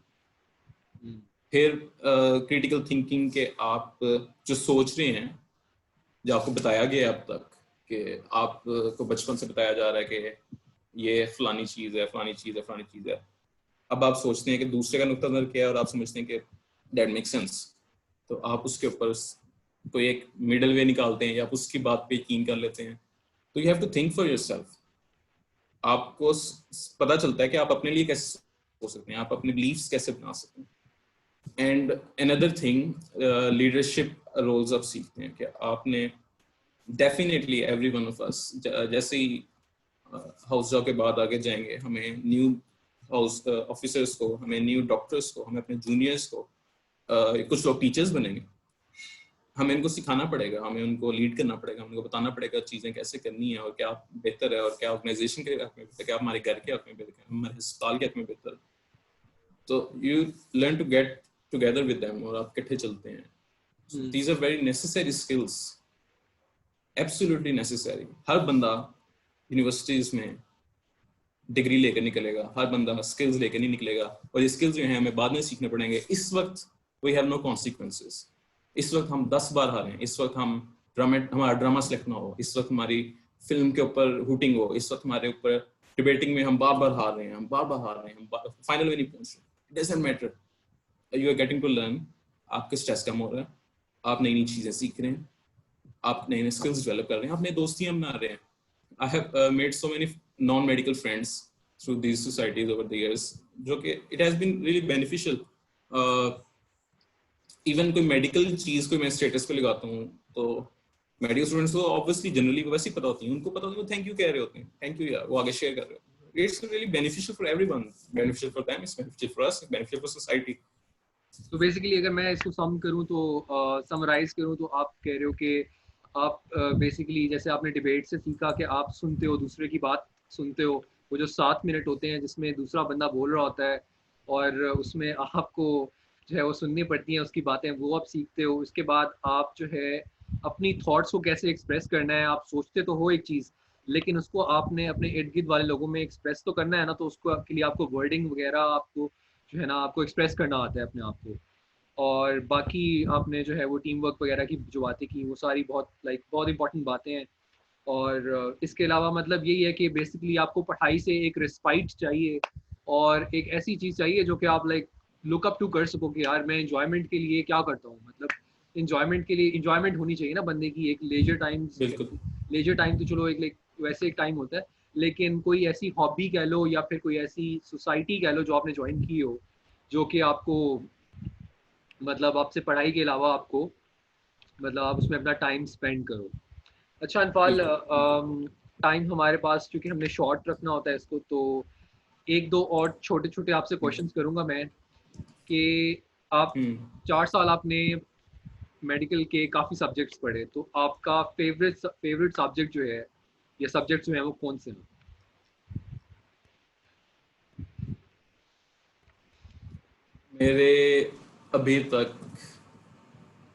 फिर क्रिटिकल थिंकिंग के आप जो सोच रहे हैं, जो आपको बताया गया अब तक कि आपको बचपन से बताया जा रहा है कि ये फलानी चीज़ है, फलानी चीज़ है, फलानी चीज़ है, अब आप सोचते हैं कि दूसरे का नुक्ता नज़र क्या है और आप समझते हैं कि दैट मेक सेंस, तो आप उसके ऊपर कोई एक मिडल वे निकालते हैं या आप उसकी बात पे यकीन कर लेते हैं। तो you have to think for yourself. आपको पता चलता है कि आप अपने लिए कैसे सोच सकते हैं, आप अपने बिलीव्स कैसे बना सकते हैं। And another thing, leadership roles आप सीखते हैं कि आपने definitely every one of us जैसे ही हाउस जॉब के बाद आगे जाएंगे, हमें न्यू हाउस ऑफिसर्स को, हमें न्यू डॉक्टर्स को, हमें अपने जूनियर्स को, कुछ लोग टीचर्स बनेंगे, हमें इनको सिखाना पड़ेगा, हमें उनको लीड करना पड़ेगा, उनको बताना पड़ेगा चीज़ें कैसे करनी है और क्या बेहतर है और क्या ऑर्गेनाइजेशन के हक में बेहतर है, क्या हमारे घर के हक में बेहतर है, हमारे अस्पताल के हक में बेहतर है। तो you learn to get together with them और आप इकट्ठे चलते हैं। So these are very necessary skills, absolutely necessary। हर बंदा यूनिवर्सिटीज में डिग्री लेकर निकलेगा, हर बंदा स्किल्स लेकर नहीं निकलेगा, और ये स्किल्स जो हैं हमें बाद में सीखने पड़ेंगे। इस वक्त वी हैव नो कॉन्सिक्वेंसेस। इस वक्त हम 10 बार हारे हैं, इस वक्त हमारा ड्रामा सेलेक्ट ना हो, इस वक्त हमारी फिल्म के ऊपर हुटिंग हो, इस वक्त हमारे ऊपर डिबेटिंग में हम बार बार हार रहे हैं, हम बार बार हार रहे हैं, हम फाइनल में नहीं पहुंच रहे, it doesn't matter, you are getting to learn, आपका स्ट्रेस कम हो रहा है, आप नई नई चीजें सीख रहे हैं, आप नए नए स्किल्स डेवलप कर रहे हैं, आप नए दोस्तियां बना रहे हैं. I have made so many non-medical friends through these societies over the years, जो कि it has been really beneficial. Even कोई medical चीज कोई मैं status पे लगाता हूँ तो मेडिकल स्टूडेंट्स को ऑब्वियसली जनरली वैसे ही पता होती है, उनको पता होता है, वो थैंक यू कह रहे होते हैं, थैंक यू यार, वो आगे शेयर कर रहे हो. It's really beneficial for everyone, beneficial for them, it's beneficial for us, it's beneficial for society. तो बेसिकली अगर मैं इसको सम करूं तो समराइज करूं तो आप कह रहे हो कि आप बेसिकली जैसे आपने डिबेट से सीखा कि आप सुनते हो, दूसरे की बात सुनते हो, वो जो 7 मिनट होते हैं जिसमें दूसरा बंदा बोल रहा होता है और उसमें आपको जो है वो सुननी पड़ती हैं उसकी बातें, वो आप सीखते हो. उसके बाद आप जो है अपनी थॉट्स को कैसे एक्सप्रेस करना है, आप सोचते तो हो एक चीज़ लेकिन उसको आपने अपने इर्द गिर्द वाले लोगों में एक्सप्रेस तो करना है ना, तो उसको के लिए आपको वर्डिंग वगैरह आपको जो है ना आपको एक्सप्रेस करना आता है अपने आप को. और बाकी आपने जो है वो टीम वर्क वगैरह की जो बातें की वो सारी बहुत इंपॉर्टेंट बातें हैं. और इसके अलावा मतलब यही है कि बेसिकली आपको पढ़ाई से एक रिस्पाइट चाहिए और एक ऐसी चीज़ चाहिए जो कि आप लुक अप टू कर सको कि यार मैं इंजॉयमेंट के लिए क्या करता हूँ. मतलब इंजॉयमेंट के लिए इंजॉयमेंट होनी चाहिए ना बंदे की. एक बिल्कुल. लेजर टाइम तो चलो एक वैसे एक टाइम होता है, लेकिन कोई ऐसी हॉबी कह लो या फिर कोई ऐसी सोसाइटी कह लो जो आपने ज्वाइन की हो जो कि आपको मतलब आपसे पढ़ाई के अलावा आपको मतलब आप उसमें अपना टाइम स्पेंड करो. अच्छा अनफाल, बिल्कुल. टाइम हमारे पास क्योंकि हमने शॉर्ट रखना होता है इसको, तो एक दो और छोटे छोटे आपसे क्वेश्चंस करूंगा मैं कि आप 4 साल आपने मेडिकल के काफ़ी सब्जेक्ट्स पढ़े, तो आपका फेवरेट सब्जेक्ट जो है या सब्जेक्ट्स जो हैं वो कौन से हैं? मेरे अभी तक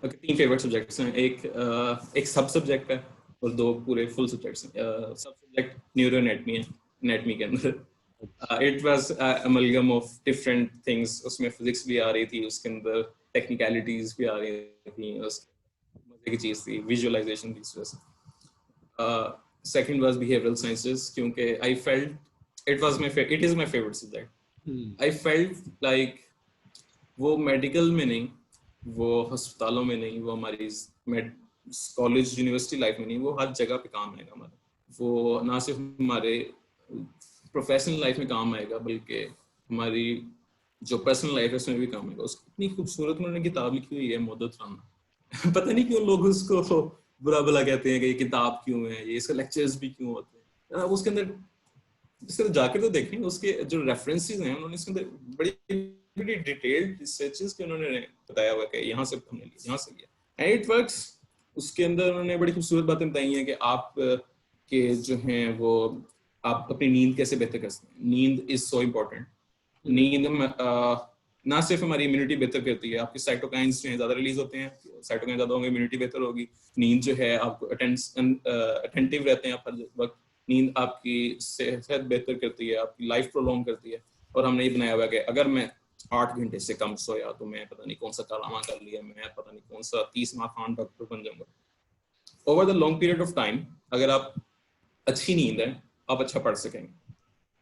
3 फेवरेट सब्जेक्ट्स हैं, एक सब सब्जेक्ट है और 2 पूरे फुल सब्जेक्ट्स हैं. सब सब्जेक्ट न्यूरो एनाटमी है, एनाटमी के अंदर it was amalgam of different things. उसमें फिजिक्स भी आ रही थी, उसके अंदर टेक्निकलिटीज भी आ रही थी, उसके मजे की चीज थी विजुअलाइजेशन थी. सेकंड वाज बिहेवियरल साइंसेस, क्योंकि I felt it is my favourite subject. I felt like वो मेडिकल में नहीं, वो अस्पतालों में नहीं, वो हमारी कॉलेज यूनिवर्सिटी लाइफ में नहीं, वो हर जगह पे काम आएगा हमारा. वो ना सिर्फ हमारे प्रोफेशनल लाइफ में काम आएगा बल्कि हमारी जो पर्सनल लाइफ है उसमें भी काम आएगा. उसकी इतनी खूबसूरत उन्होंने किताब लिखी हुई है मोहद्दत राना. पता नहीं क्यों लोग उसको बुरा भला कहते हैं कि ये किताब क्यों है, ये इसके लेक्चर्स भी क्यों होते हैं. उसके अंदर जाकर तो देखें, उसके जो रेफरेंसेस हैं उन्होंने इसके अंदर बड़ी डिटेल्ड रिसर्चेस के उन्होंने बताया हुआ है कि यहाँ से हमने लिया, यहाँ से लिया, एंड इट वर्क्स. उसके अंदर उन्होंने बड़ी खूबसूरत बातें बताई हैं कि आप के जो हैं वो आप अपनी नींद कैसे बेहतर कर सकते हैं. नींद इज सो इम्पोर्टेंट. नींद ना सिर्फ हमारी इम्यूनिटी बेहतर करती है, आपके साइटोकाइंस जो हैं ज्यादा रिलीज होते हैं, साइटोकाइन ज्यादा होंगे, इम्यूनिटी बेहतर होगी. नींद जो है आपको अटेंटिव रहते हैं आप हर वक्त. नींद आपकी सेहत बेहतर करती है, आपकी लाइफ प्रोलॉन्ग करती है. और हमने ये बनाया हुआ है कि अगर मैं 8 घंटे से कम सोया तो मैं पता नहीं कौन सा कारनामा कर लिया, मैं पता नहीं कौन सा 30 माह खान डॉक्टर बन जाऊंगा. Over the long period of time अगर आप अच्छी नींद है आप अच्छा पढ़ सकेंगे.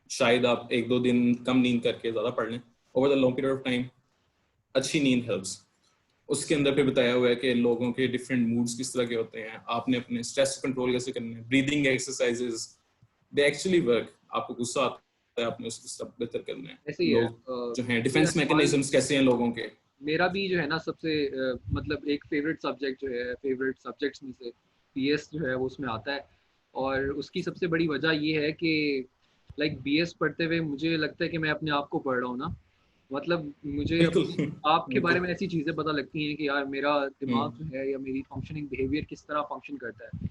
शायद आप 1-2 दिन कम नींद करके ज्यादा पढ़ लें, over the long period of time अच्छी नींद हेल्प्स. उसके अंदर फिर बताया हुआ है कि लोगों के डिफरेंट मूड्स किस तरह के होते हैं, आपने अपने स्ट्रेस कंट्रोल कैसे करना है, breathing exercises they actually work. आपको गुस्सा आता है, आपने उसको सब बेहतर करना है. ऐसे ही है. लोग जो हैं डिफेंस मैकेनिज्म्स कैसे हैं लोगों के. मेरा भी जो है ना सबसे मतलब एक फेवरेट सब्जेक्ट जो है, फेवरेट सब्जेक्ट्स में से बीएस जो है वो उसमें आता है. और उसकी सबसे बड़ी वजह ये है कि बीएस पढ़ते हुए मुझे लगता है कि मैं अपने आप को पढ़ रहा हूँ ना. मतलब मुझे बिल्कुल. आपके बारे बिल्कुल. में ऐसी चीज़ें पता लगती हैं कि यार मेरा दिमाग जो है या मेरी फंक्शनिंग बिहेवियर किस तरह फंक्शन करता है.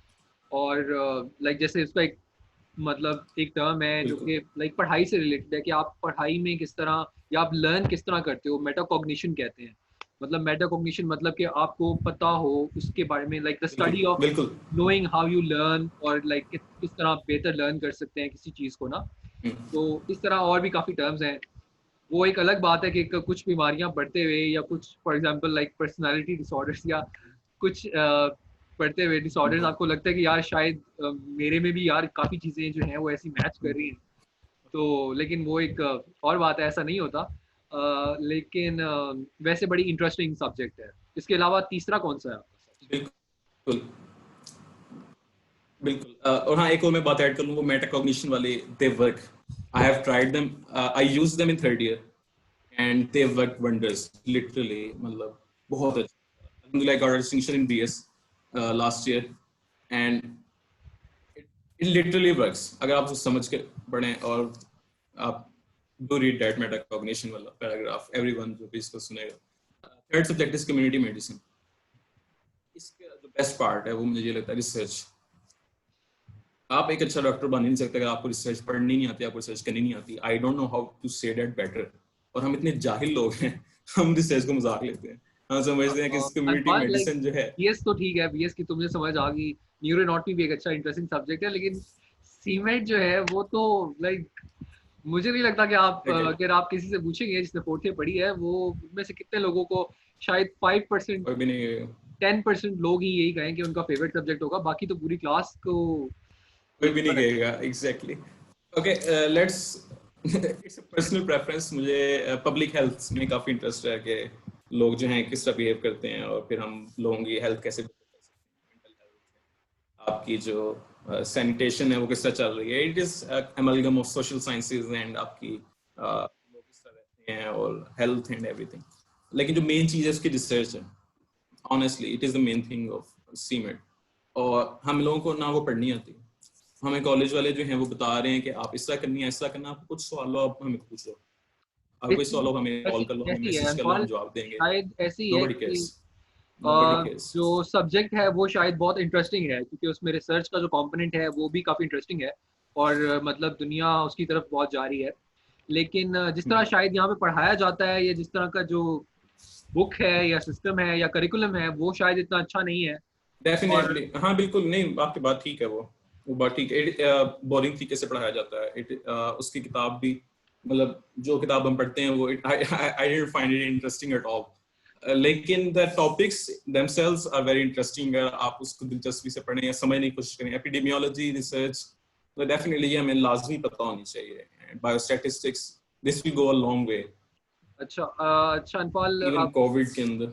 और जैसे उसका एक मतलब एक टर्म है जो बिल्कुल. कि पढ़ाई से रिलेटेड है कि आप पढ़ाई में किस तरह या आप लर्न किस तरह करते हो. मेटाकॉग्निशन कहते हैं. मतलब मेटाकॉग्निशन मतलब कि आपको पता हो उसके बारे में, द स्टडी ऑफ बिल्कुल. नोइंग हाउ यू लर्न, और किस तरह आप बेहतर लर्न कर सकते हैं किसी चीज़ को ना. तो इस तरह और भी काफ़ी टर्म्स हैं. वो एक अलग बात है कि कुछ बीमारियां पढ़ते हुए या कुछ for example like personality disorders या कुछ पढ़ते हुए डिसऑर्डर्स आपको लगता है कि यार शायद मेरे में भी यार काफ़ी चीज़ें जो हैं वो ऐसी मैच कर रही हैं, तो लेकिन वो एक और बात है, ऐसा नहीं होता। लेकिन वैसे बड़ी इंटरेस्टिंग सब्जेक्ट है। इसके अलावा तीसरा कौन सा है आपका सब्जेक्ट? बिल्कुल बिल्कुल। और हाँ, एक और मैं बात ऐड कर लूँ, वो मेटाकॉग्निशन वाले, they work. I have tried them, I use them in third year and they work wonders literally. मतलब बहुत अच्छा। alhamdulillah I got a distinction in BS last year and it literally works अगर आप उसको समझ के पढ़ें। और आप do read that metacognition वाला पैराग्राफ, everyone जो भी इसको सुनेगा। Third subject is community medicine. इसका जो बेस्ट पार्ट है वो मुझे ये लगता है रिसर्च। आप एक अच्छा डॉक्टर बन ही नहीं सकते अगर आपको रिसर्च पढ़नी नहीं आती, आपको रिसर्च करनी नहीं आती। I don't know how to say that better. और हम इतने जाहिल लोग हैं, हम रिसर्च को मजाक लेते हैं। हम समझते हैं कि कम्युनिटी अनफान लाइक मेडिसिन जो है। बीएस तो ठीक है, बीएस की तुमने समझ आ गई, न्यूरोनॉटमी भी एक अच्छा इंटरेस्टिंग सब्जेक्ट है, लेकिन सीमेंट जो है वो तो लाइक मुझे नहीं लगता कि आप अगर आप किसी से पूछेंगे जिसने फोर्थ ईयर पढ़ी है, वो उनमें से कितने लोगों को शायद 5% कोई भी नहीं, 10% लोग ही यही कहें कि उनका फेवरेट सब्जेक्ट होगा, बाकी तो पूरी क्लास को कोई एक भी नहीं फर्क कहेगा। Exactly. Okay, let's it's a personal preference. मुझे पब्लिक हेल्थ में काफी इंटरेस्ट है कि लोग जो हैं किस तरह बिहेव करते हैं, और फिर हम लोगों की हेल्थ कैसे बेहतर कर सकते हैं। मेंटल हेल्थ, आपकी जो सैनिटेशन है वो किस तरह चल रही है। It is amalgam of social sciences and आपकी लोग किस तरह रहते हैं और हेल्थ एंड एवरीथिंग। लेकिन जो मेन चीज है उसकी रिसर्च है। Honestly it is the main thing of cement. और हम लोगों को ना वो पढ़नी आती। हमें कॉलेज वाले जो हैं वो बता रहे हैं कि आप इस तरह करनी है, इस तरह करना। आपको कुछ सवाल हो आप हमें पूछ लो, आप कोई सवाल हो हमें कॉल ऐसी कर लो, हमें ऐसी है मैसेज कर लो, अनफॉल, हम जवाब देंगे। शायद ऐसी है नोबडी कि केयर्स, नोबडी केयर्स। जो सब्जेक्ट है वो शायद बहुत इंटरेस्टिंग है, क्योंकि उसमें रिसर्च का जो कंपोनेंट है वो भी काफ़ी इंटरेस्टिंग है, और मतलब दुनिया उसकी तरफ बहुत जा रही है। लेकिन जिस तरह शायद यहाँ पे पढ़ाया जाता है, या जिस तरह का जो बुक है या सिस्टम है या करिकुलम है, वो शायद इतना अच्छा नहीं है। और डेफिनेटली, हाँ बिल्कुल। नहीं, आपकी बात ठीक है। वो बात ठीक है। बोरिंग तरीके से पढ़ाया जाता है। उसकी किताब भी, मतलब जो किताब हम पढ़ते हैं वो I didn't find it interesting at all. लेकिन the topics themselves are very interesting. अगर आप उसको दिलचस्पी से पढ़ें या समझने की कोशिश करें, एपिडेमियोलॉजी रिसर्च तो डेफिनेटली ये हमें लाजमी पता होनी चाहिए। Biostatistics, this will go a long way. अच्छा अच्छा अनफाल, इवन आप कोविड के अंदर।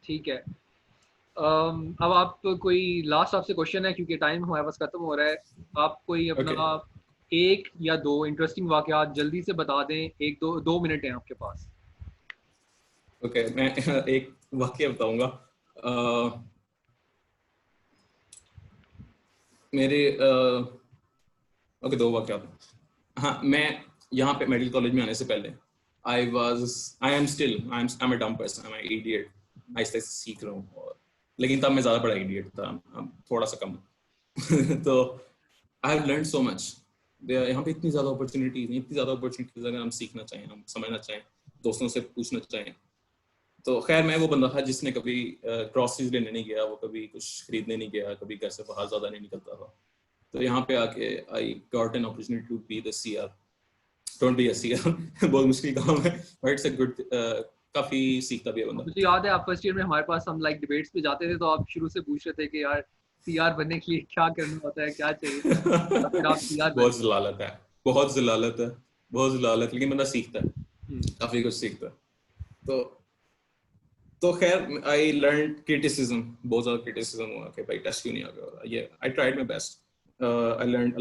ठीक है। अब आप कोई लास्ट आपसे क्वेश्चन है, क्योंकि टाइम हमारे पास खत्म हो रहा है। आप कोई ओके अपना एक या दो इंटरेस्टिंग वाकयात जल्दी से बता दें, एक दो 2 मिनट हैं आपके पास। ओके, मैं एक वाक्य बताऊंगा। मेरे ओके, दो वाक्य। हाँ, मैं यहाँ पे मेडिकल कॉलेज में आने से पहले आई एम अ डम पर्सन, आई एम इडियट। मैं इससे सीख रहा हूँ। और लेकिन तब मैं ज्यादा बड़ा इडियट था, अब थोड़ा सा कम। तो I have learn so much. यहाँ पे इतनी ज्यादा अपॉर्चुनिटीज, अगर हम सीखना चाहें, हम समझना चाहें, दोस्तों से पूछना चाहें। तो खैर, मैं वो बंदा था जिसने कभी ग्रोसरीज लेने नहीं गया, वो कभी कुछ खरीदने नहीं गया, कभी घर से बाहर ज्यादा नहीं निकलता था। तो यहाँ पे आके I got an opportunity to be the CR. Don't be a CR. बहुत मुश्किल काम है, बट इट्स अ गुड, काफी सीखता भी है बंदा। मुझे याद है आप फर्स्ट ईयर में हमारे पास हम लाइक डिबेट्स पे जाते थे, तो आप शुरू से पूछ रहे थे कि यार सीआर बनने के लिए क्या करना होता है, क्या चाहिए, और फिर आप सीआर बन। बहुत जलालत है, बहुत जलालत है, बहुत जलालत। लेकिन बंदा सीखता है, काफी कुछ सीखता है। तो खैर, आई लर्न क्रिटिसिज्म। बहुत ज्यादा क्रिटिसिज्म हुआ कि भाई टेस्ट क्यों नहीं आ गया। ये I tried my best. I learn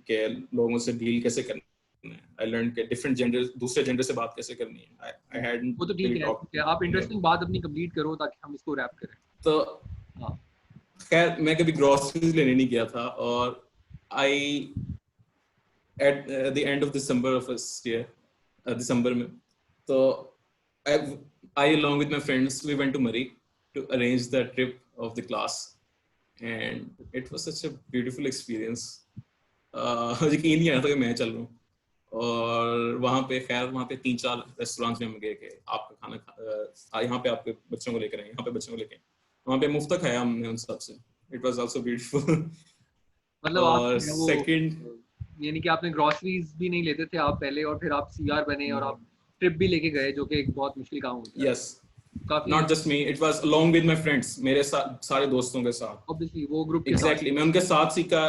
के लोगों से डील कैसे करना है। आई लर्न के डिफरेंट जेंडर, दूसरे जेंडर से बात कैसे करनी है। आई हैडंट वो तो ठीक रियली है, ठीक है, आप टॉक्ड। इंटरेस्टिंग बात अपनी कंप्लीट करो ताकि हम इसको रैप करें। तो हाँ। खैर, मैं कभी ग्रोसरीज लेने नहीं गया था। और I at the end of December of first year, दिसंबर में, तो I, I along with my friends, we went to Murray to arrange the trip of the class, and it was such a beautiful experience. यकीन नहीं आया था कि मैं चल रहा हूँ। और वहाँ पे खैर, वहाँ पे 3-4 रेस्टोरेंट्स में हम गए कि आपका खाना यहाँ पे आपके बच्चों को लेकर आए, यहाँ पे बच्चों को लेकर आए। वहाँ पे मुफ्त खाया हमने उन सबसे। It was also beautiful. मतलब आप और जो है वो सेकंड, यानी कि आपने ग्रोसरीज भी नहीं लेते थे आप पहले, और फिर आप सीआर बने और आप ट्रिप भी लेके गए, जो कि एक बहुत मुश्किल काम होता है। यस, काफी not just me, it was along with my friends, मेरे साथ सारे दोस्तों के साथ। ऑब्वियसली वो ग्रुप के साथ। एग्जैक्टली मैं उनके साथ सीखा,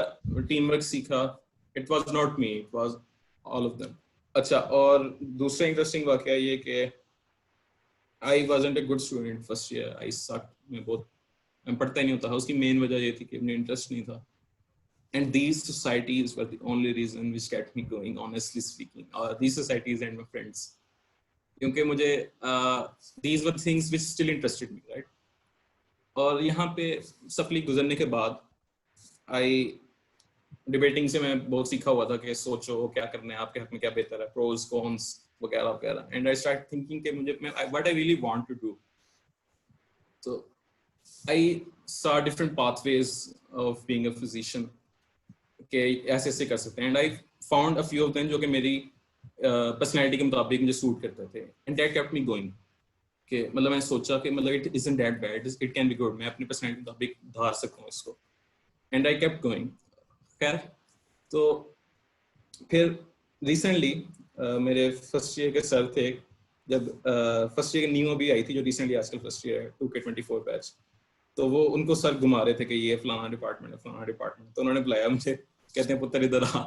टीम वर्क सीखा। It was not me, it was all of them. अच्छा, और दूसरा इंटरेस्टिंग वाकया ये कि I wasn't a good student first year, I suck. मैं पढ़ता ही नहीं होता था। उसकी मेन वजह ये थी कि मुझे इंटरेस्ट नहीं था। And these societies were the only reason which kept me going, honestly speaking. These societies and my friends. क्योंकि मुझे these were things which still interested me, right? और यहाँ पे सफली गुजरने के बाद आई डिबेटिंग से मैं बहुत सीखा हुआ था कि सोचो क्या करना है, आपके हक में क्या बेहतर है, प्रोज कॉन्स वगैरह वगैरह। एंड आई स्टार्ट थिंकिंग कि मुझे मैं what I really want to do. तो I saw different pathways of being a physician कि ऐसे ऐसे कर सकते हैं। And I found a few of them जो कि मेरी पर्सनैलिटी के मुताबिक मुझे सूट करते थे। And that kept me going कि मतलब मैंने सोचा कि मतलब it isn't that bad, it can be good, मैं अपनी पर्सनैलिटी के मुताबिक धार सकता हूँ इसको। And I kept going. खैर, तो फिर रिसेंटली मेरे फर्स्ट ईयर के सर थे, जब फर्स्ट ईयर की न्यू अभी आई थी जो रिसेंटली आजकल फर्स्ट ईयर है 2K24 बैच, तो वो उनको सर घुमा रहे थे कि ये फलाना डिपार्टमेंट है फलाना डिपार्टमेंट। तो उन्होंने बुलाया मुझे, कहते हैं पुत्र इधर आ।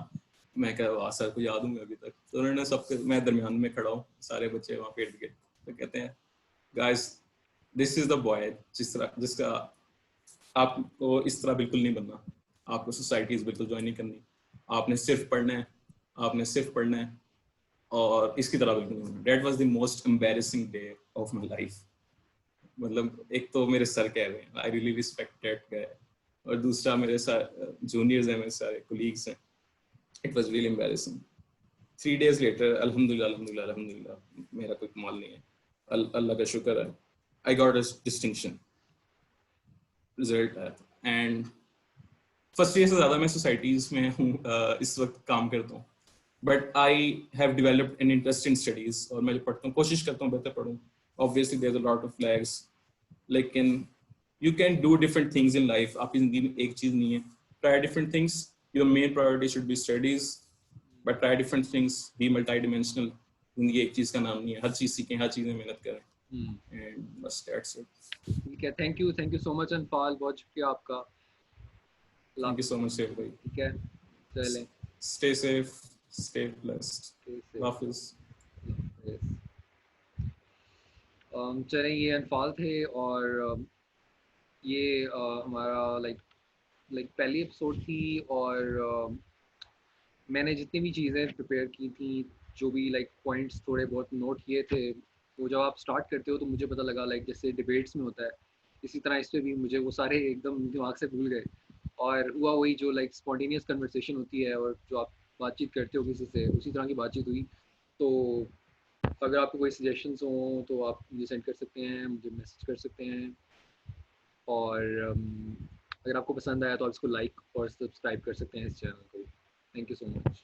मैं कहा वाह सर को याद हूँ मैं अभी तक। तो उन्होंने सबके, मैं दरमियान में खड़ा हूँ, सारे बच्चे वहाँ पेट के, तो कहते हैं guys this is the boy जिसका आपको इस तरह बिल्कुल नहीं बनना, आपको सोसाइटीज बिल्कुल ज्वाइन नहीं करनी, आपने सिर्फ पढ़ना है, आपने सिर्फ पढ़ना है और इसकी तरह बिल्कुल नहीं बनना। That was the most embarrassing day of my life. मतलब एक तो मेरे सर कह रहे हैं I really respect that guy, और दूसरा मेरे जूनियर्स हैं, मेरे सारे कोलीग्स हैं। It was really embarrassing. 3 days later, अल्हम्दुलिल्लाह अल्हम्दुलिल्लाह अल्हम्दुलिल्लाह, मेरा कोई कमाल नहीं है, अल्लाह का शुक्र है, आई गॉट अ डिस्टिंक्शन रिजल्ट है। एंड फर्स्ट ईयर से ज़्यादा मैं सोसाइटीज़ में हूँ, इस वक्त काम करता हूँ। But I have developed an interest in studies, और मैं जो पढ़ता हूँ कोशिश करता हूँ बेहतर पढ़ूँ। Obviously there is a lot of flags, लेकिन you can do different things in life. आपकी जिंदगी में एक चीज़ नहीं है, try different things. Your main priority should be studies, but try different things, be multi dimensional. जिंदगी एक चीज़ का नाम नहीं है, हर चीज़ सीखें, हर चीज़ में मेहनत करें। एंड बस दैट्स इट। ठीक है, थैंक यू सो मच अनफाल, बहुत शुक्रिया आपका। Thank you so much save भाई। ठीक है, चलें। Stay safe, stay blessed. Stay safe. Hafiz. Yes. चलें, ये अनफाल थे, और ये हमारा लाइक पहली एपिसोड थी, और मैंने जितनी भी चीज़ें प्रिपेयर की थी, जो भी लाइक पॉइंट्स थोड़े बहुत नोट किए थे, वो जब आप स्टार्ट करते हो तो मुझे पता लगा लाइक जैसे डिबेट्स में होता है, इसी तरह इस पर भी मुझे वो सारे एकदम दिमाग से भूल गए, और हुआ वही जो लाइक स्पॉन्टेनियस कन्वर्सेशन होती है, और जो आप बातचीत करते हो किसी से, उसी तरह की बातचीत हुई। तो अगर आपको कोई सजेशंस हो तो आप मुझे सेंड कर सकते हैं, मुझे मैसेज कर सकते हैं, और अगर आपको पसंद आया तो आप इसको लाइक और सब्सक्राइब कर सकते हैं इस चैनल को। Thank you so much.